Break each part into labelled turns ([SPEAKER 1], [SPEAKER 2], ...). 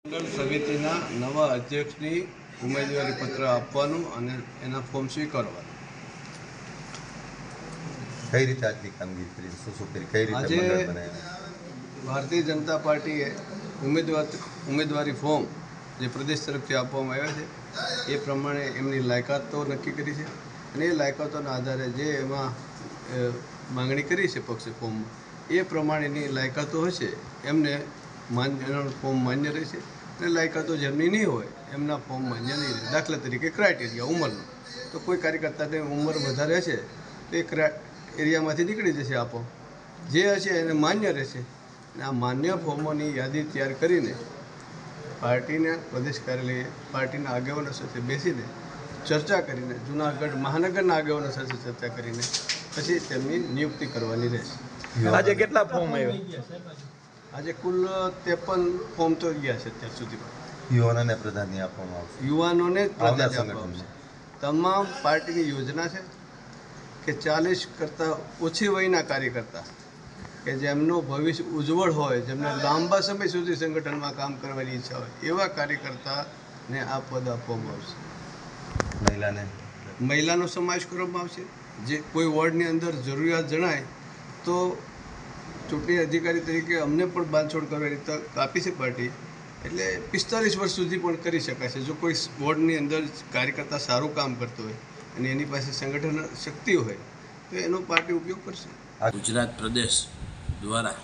[SPEAKER 1] મંડળ સમિતિના નવા અધ્યક્ષની ઉમેદવારી પત્ર આપવાનું અને એના ફોર્મ સ્વીકારવાનું.
[SPEAKER 2] કઈ રીતે આજની કામગીરી કરી, શું કરી, કઈ રીતે
[SPEAKER 1] આજે
[SPEAKER 2] મંડળ બનાવ્યું?
[SPEAKER 1] ભારતીય જનતા પાર્ટીએ ઉમેદવારી ફોર્મ જે પ્રદેશ તરફથી આપવામાં આવ્યા છે એ પ્રમાણે એમની લાયકાતો નક્કી કરી છે અને એ લાયકાતોના આધારે જે એમાં માંગણી કરી છે પક્ષે ફોર્મમાં એ પ્રમાણેની લાયકાતો હશે એમને એનું ફોર્મ માન્ય રહેશે અને લાયકાતો જેમની નહીં હોય એમના ફોર્મ માન્ય નહીં રહે. દાખલા તરીકે ક્રાઇટેરિયા ઉંમરનો, તો કોઈ કાર્યકર્તાને ઉંમર વધારે હશે તો એ એરિયામાંથી નીકળી જશે આપો, જે હશે એને માન્ય રહેશે. અને આ માન્ય ફોર્મોની યાદી તૈયાર કરીને પાર્ટીના પ્રદેશ કાર્યાલયે પાર્ટીના આગેવાનો સાથે બેસીને ચર્ચા કરીને જૂનાગઢ મહાનગરના આગેવાનો સાથે ચર્ચા કરીને પછી તેમની નિયુક્તિ કરવાની રહેશે.
[SPEAKER 3] આજે કેટલા ફોર્મ આવ્યા?
[SPEAKER 1] આજે કુલ 53 ફોર્મ તો ગયા છે અત્યાર સુધીમાં.
[SPEAKER 2] યુવાનોને પ્રાધાન્ય આપવામાં આવશે.
[SPEAKER 1] યુવાનોને જ પ્રાધાન્ય
[SPEAKER 2] આવનાર
[SPEAKER 1] આપવામાં આવશે. તમામ પાર્ટીની યોજના છે કે 40 કરતાં ઓછી વયના કાર્યકર્તા કે જેમનું ભવિષ્ય ઉજ્જવળ હોય, જેમને લાંબા સમય સુધી સંગઠનમાં કામ કરવાની ઈચ્છા હોય એવા કાર્યકર્તાને આ પદ આપવામાં આવશે. મહિલાનો સમાવેશ કરવામાં આવશે. જે કોઈ વોર્ડની અંદર જરૂરિયાત જણાય તો ચૂંટણી અધિકારી તરીકે અમને પણ બાંધછોડ કરવાની તક આપી છે પાર્ટી, એટલે 45 વર્ષ સુધી પણ કરી શકાશે. જો કોઈ વોર્ડની અંદર કાર્યકર્તા સારું કામ કરતો હોય અને એની પાસે સંગઠન શક્તિ હોય તો એનો પાર્ટી ઉપયોગ કરશે.
[SPEAKER 4] ગુજરાત પ્રદેશ દ્વારા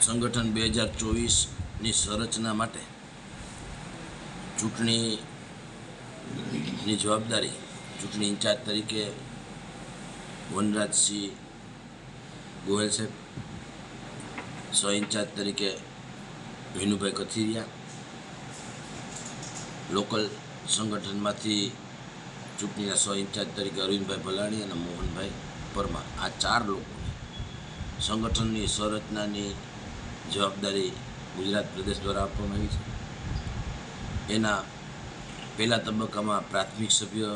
[SPEAKER 4] સંગઠન 2024ની સંરચના માટે ચૂંટણીની જવાબદારી ચૂંટણી ઇન્ચાર્જ તરીકે વનરાજસિંહ ગોયલ સાહેબ, સહ ઇન્ચાર્જ તરીકે વિનુભાઈ કથિરિયા, લોકલ સંગઠનમાંથી ચૂંટણીના સહ ઇન્ચાર્જ તરીકે અરવિંદભાઈ ભલાણી અને મોહનભાઈ પરમાર, આ 4 લોકોને સંગઠનની સંરચનાની જવાબદારી ગુજરાત પ્રદેશ દ્વારા આપવામાં આવી છે. એના પહેલા તબક્કામાં પ્રાથમિક સભ્ય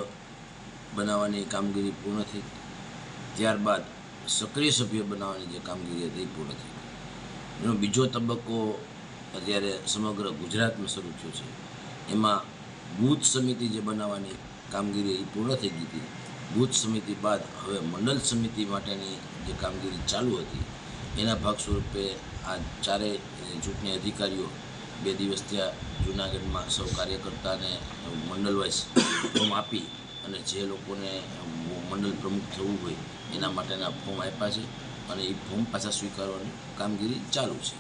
[SPEAKER 4] બનાવવાની કામગીરી પૂર્ણ થઈ, ત્યારબાદ સક્રિય સભ્ય બનાવવાની જે કામગીરી હતી એ પૂર્ણ થઈ. એનો બીજો તબક્કો અત્યારે સમગ્ર ગુજરાતમાં શરૂ થયો છે. એમાં બૂથ સમિતિ જે બનાવવાની કામગીરી એ પૂર્ણ થઈ ગઈ હતી. બૂથ સમિતિ બાદ હવે મંડળ સમિતિ માટેની જે કામગીરી ચાલુ હતી એના ભાગ સ્વરૂપે આ 4 ચૂંટણી અધિકારીઓ 2 દિવસ ત્યાં જૂનાગઢમાં સૌ કાર્યકર્તાને મંડળ વાઇઝ ફોર્મ આપી અને જે લોકોને મંડળ પ્રમુખ થવું હોય એના માટેના ફોર્મ આપ્યા છે અને એ ફોર્મ પાછા સ્વીકારવાની કામગીરી ચાલુ છે.